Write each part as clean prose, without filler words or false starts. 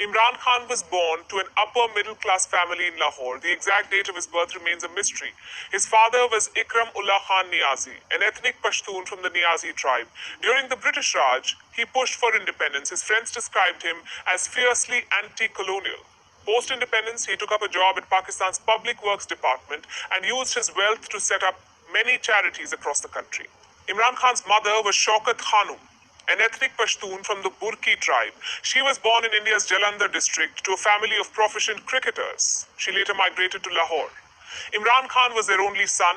Imran Khan was born to an upper-middle-class family in Lahore. The exact date of his birth remains a mystery. His father was Ikram Ullah Khan Niazi, an ethnic Pashtun from the Niazi tribe. During the British Raj, he pushed for independence. His friends described him as fiercely anti-colonial. Post-independence, he took up a job in Pakistan's Public Works Department and used his wealth to set up many charities across the country. Imran Khan's mother was Shaukat Khanum, an ethnic Pashtun from the Burki tribe. She was born in India's Jalandhar district to a family of proficient cricketers. She later migrated to Lahore. Imran Khan was their only son,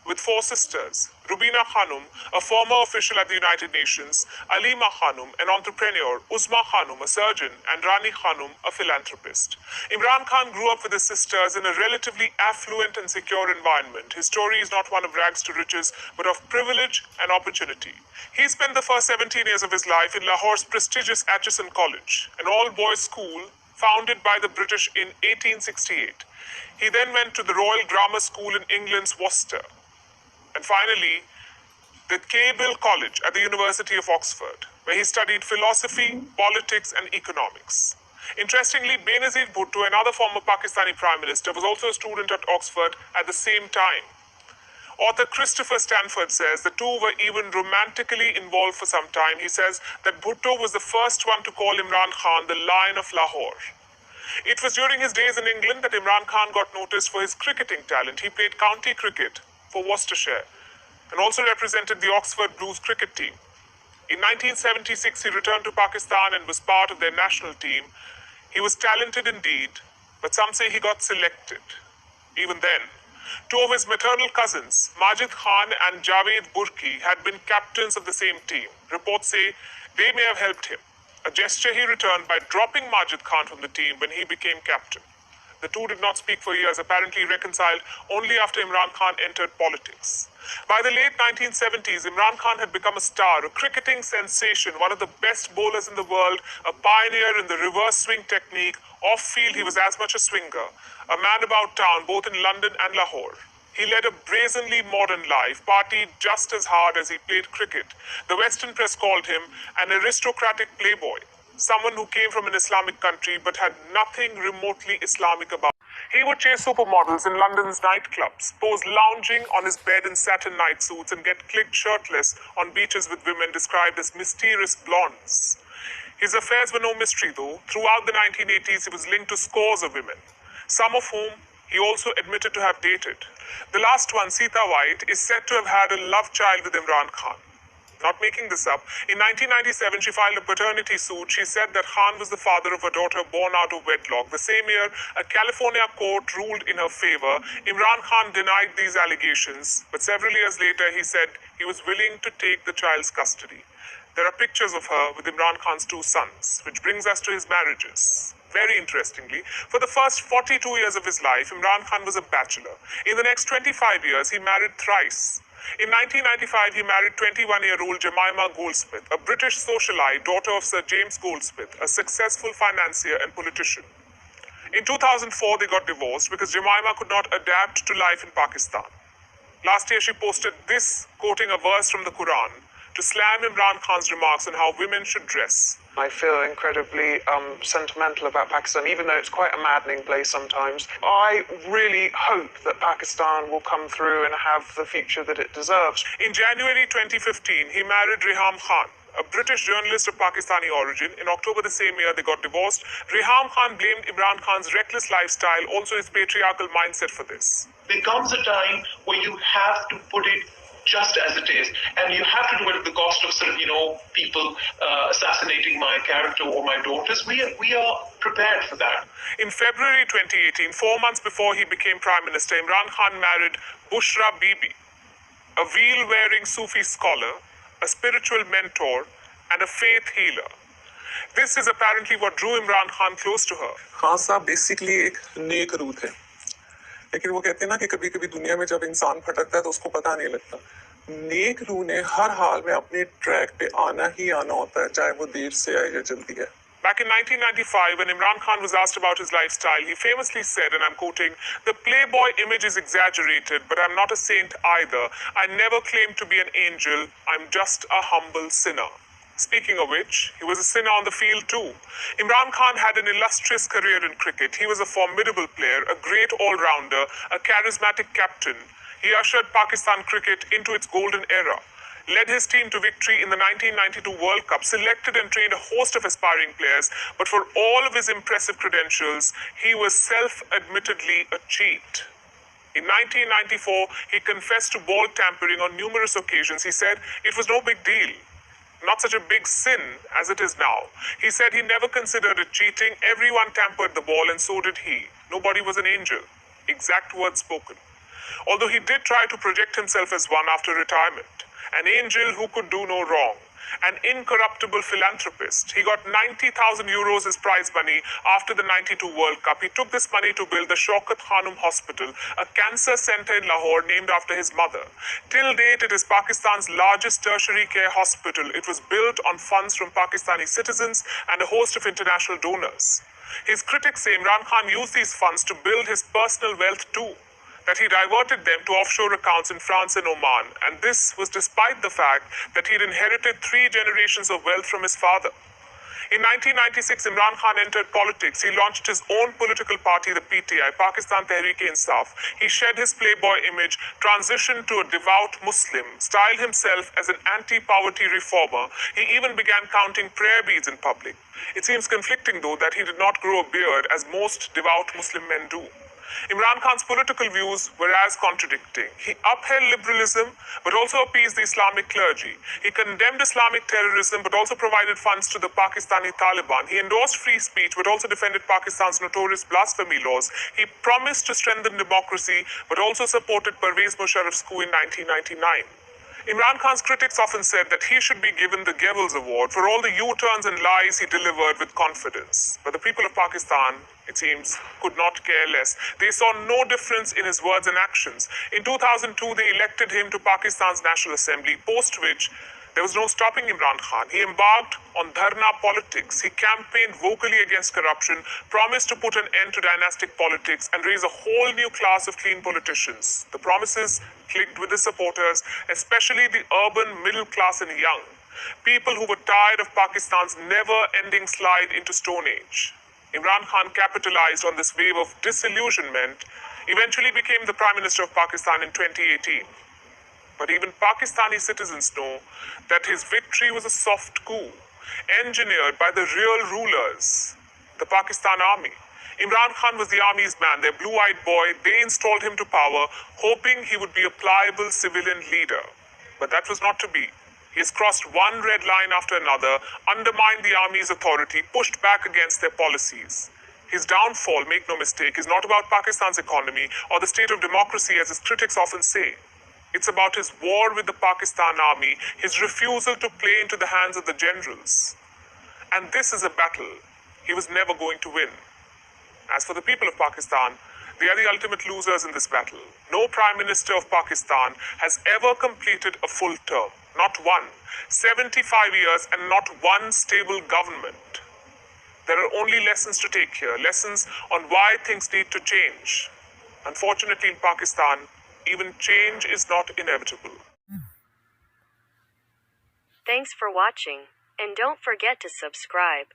with four sisters: Rubina Khanum, a former official at the United Nations; Alima Khanum, an entrepreneur; Uzma Khanum, a surgeon; and Rani Khanum, a philanthropist. Imran Khan grew up with his sisters in a relatively affluent and secure environment. His story is not one of rags to riches, but of privilege and opportunity. He spent the first 17 years of his life in Lahore's prestigious Atchison College, an all-boys school founded by the British in 1868. He then went to the Royal Grammar School in England's Worcester. And finally, the Cable College at the University of Oxford, where he studied philosophy, politics, and economics. Interestingly, Benazir Bhutto, another former Pakistani prime minister, was also a student at Oxford at the same time. Author Christopher Stanford says the two were even romantically involved for some time. He says that Bhutto was the first one to call Imran Khan the Lion of Lahore. It was during his days in England that Imran Khan got noticed for his cricketing talent. He played county cricket for Worcestershire and also represented the Oxford Blues cricket team. In 1976, he returned to Pakistan and was part of their national team. He was talented indeed, but some say he got selected. Even then, two of his maternal cousins, Majid Khan and Javed Burki, had been captains of the same team. Reports say they may have helped him, a gesture he returned by dropping Majid Khan from the team when he became captain. The two did not speak for years, apparently reconciled only after Imran Khan entered politics. By the late 1970s, Imran Khan had become a star, a cricketing sensation, one of the best bowlers in the world, a pioneer in the reverse swing technique. Off-field, he was as much a swinger, a man about town, both in London and Lahore. He led a brazenly modern life, partied just as hard as he played cricket. The Western press called him an aristocratic playboy, someone who came from an Islamic country but had nothing remotely Islamic about him. He would chase supermodels in London's nightclubs, pose lounging on his bed in satin night suits, and get clicked shirtless on beaches with women described as mysterious blondes. His affairs were no mystery, though. Throughout the 1980s, he was linked to scores of women, some of whom he also admitted to have dated. The last one, Sita White, is said to have had a love child with Imran Khan. Not making this up, in 1997 she filed a paternity suit. She said that Khan was the father of a daughter born out of wedlock. The same year, a California court ruled in her favor. Imran Khan denied these allegations, but several years later he said he was willing to take the child's custody. There are pictures of her with Imran Khan's two sons, which brings us to his marriages. Very interestingly, for the first 42 years of his life, Imran Khan was a bachelor. In the next 25 years, he married thrice. In 1995, he married 21-year-old Jemima Goldsmith, a British socialite, daughter of Sir James Goldsmith, a successful financier and politician. In 2004, they got divorced because Jemima could not adapt to life in Pakistan. Last year, she posted this, quoting a verse from the Quran, to slam Imran Khan's remarks on how women should dress. I feel incredibly sentimental about Pakistan, even though it's quite a maddening place sometimes. I really hope that Pakistan will come through and have the future that it deserves. In January 2015, he married Reham Khan, a British journalist of Pakistani origin. In October the same year, they got divorced. Reham Khan blamed Imran Khan's reckless lifestyle, also his patriarchal mindset, for this. There comes a time where you have to put it just as it is, and you have to do it at the cost of sort of, people assassinating my character or my daughters. We are prepared for that. In February 2018, 4 months before he became Prime Minister, Imran Khan married Bushra Bibi, a veil-wearing Sufi scholar, a spiritual mentor, and a faith healer. This is apparently what drew Imran Khan close to her. Khan साहब basically एक नेक रूह थे, लेकिन वो कहते हैं ना कि कभी कभी दुनिया में जब इंसान भटकता है तो उसको पता नहीं लगता. नेक रूह ने हर हाल में अपने ट्रैक पे आना ही आना होता है, चाहे वो देर से आए या जल्दी है. Back in 1995, when Imran Khan was asked about his lifestyle, he famously said, and I'm quoting, "The playboy image is exaggerated, but I'm not a saint either. I never claimed to be an angel. I'm just a humble sinner." Speaking of which, he was a sinner on the field too. Imran Khan had an illustrious career in cricket. He was a formidable player, a great all-rounder, a charismatic captain. He ushered Pakistan cricket into its golden era, led his team to victory in the 1992 World Cup, selected and trained a host of aspiring players, but for all of his impressive credentials, he was self-admittedly a cheat. In 1994, he confessed to ball tampering on numerous occasions. He said it was no big deal, not such a big sin as it is now. He said he never considered it cheating. Everyone tampered the ball and so did he. Nobody was an angel. Exact words spoken. Although he did try to project himself as one after retirement. An angel who could do no wrong. An incorruptible philanthropist. He got 90,000 euros as prize money after the 92 World Cup. He took this money to build the Shaukat Khanum Hospital, a cancer center in Lahore named after his mother. Till date, it is Pakistan's largest tertiary care hospital. It was built on funds from Pakistani citizens and a host of international donors. His critics say Imran Khan used these funds to build his personal wealth too, that he diverted them to offshore accounts in France and Oman, and this was despite the fact that he'd inherited 3 generations of wealth from his father. In 1996, Imran Khan entered politics. He launched his own political party, the PTI, Pakistan Tehreek-e-Insaf. He shed his playboy image, transitioned to a devout Muslim, styled himself as an anti-poverty reformer. He even began counting prayer beads in public. It seems conflicting, though, that he did not grow a beard, as most devout Muslim men do. Imran Khan's political views were as contradicting. He upheld liberalism, but also appeased the Islamic clergy. He condemned Islamic terrorism, but also provided funds to the Pakistani Taliban. He endorsed free speech, but also defended Pakistan's notorious blasphemy laws. He promised to strengthen democracy, but also supported Pervez Musharraf's coup in 1999. Imran Khan's critics often said that he should be given the Goebbels Award for all the U-turns and lies he delivered with confidence. But the people of Pakistan, it seems, could not care less. They saw no difference in his words and actions. In 2002, they elected him to Pakistan's National Assembly, post which there was no stopping Imran Khan. He embarked on dharna politics. He campaigned vocally against corruption, promised to put an end to dynastic politics, and raise a whole new class of clean politicians. The promises clicked with his supporters, especially the urban middle class and young. People who were tired of Pakistan's never-ending slide into Stone Age. Imran Khan capitalized on this wave of disillusionment, eventually became the Prime Minister of Pakistan in 2018. But even Pakistani citizens know that his victory was a soft coup, engineered by the real rulers, the Pakistan army. Imran Khan was the army's man, their blue-eyed boy. They installed him to power, hoping he would be a pliable civilian leader. But that was not to be. He has crossed one red line after another, undermined the army's authority, pushed back against their policies. His downfall, make no mistake, is not about Pakistan's economy or the state of democracy, as his critics often say. It's about his war with the Pakistan army, his refusal to play into the hands of the generals. And this is a battle he was never going to win. As for the people of Pakistan, they are the ultimate losers in this battle. No Prime Minister of Pakistan has ever completed a full term. Not one. 75 years and not one stable government. There are only lessons to take here. Lessons on why things need to change. Unfortunately, in Pakistan, even change is not inevitable. Thanks for watching, and don't forget to subscribe.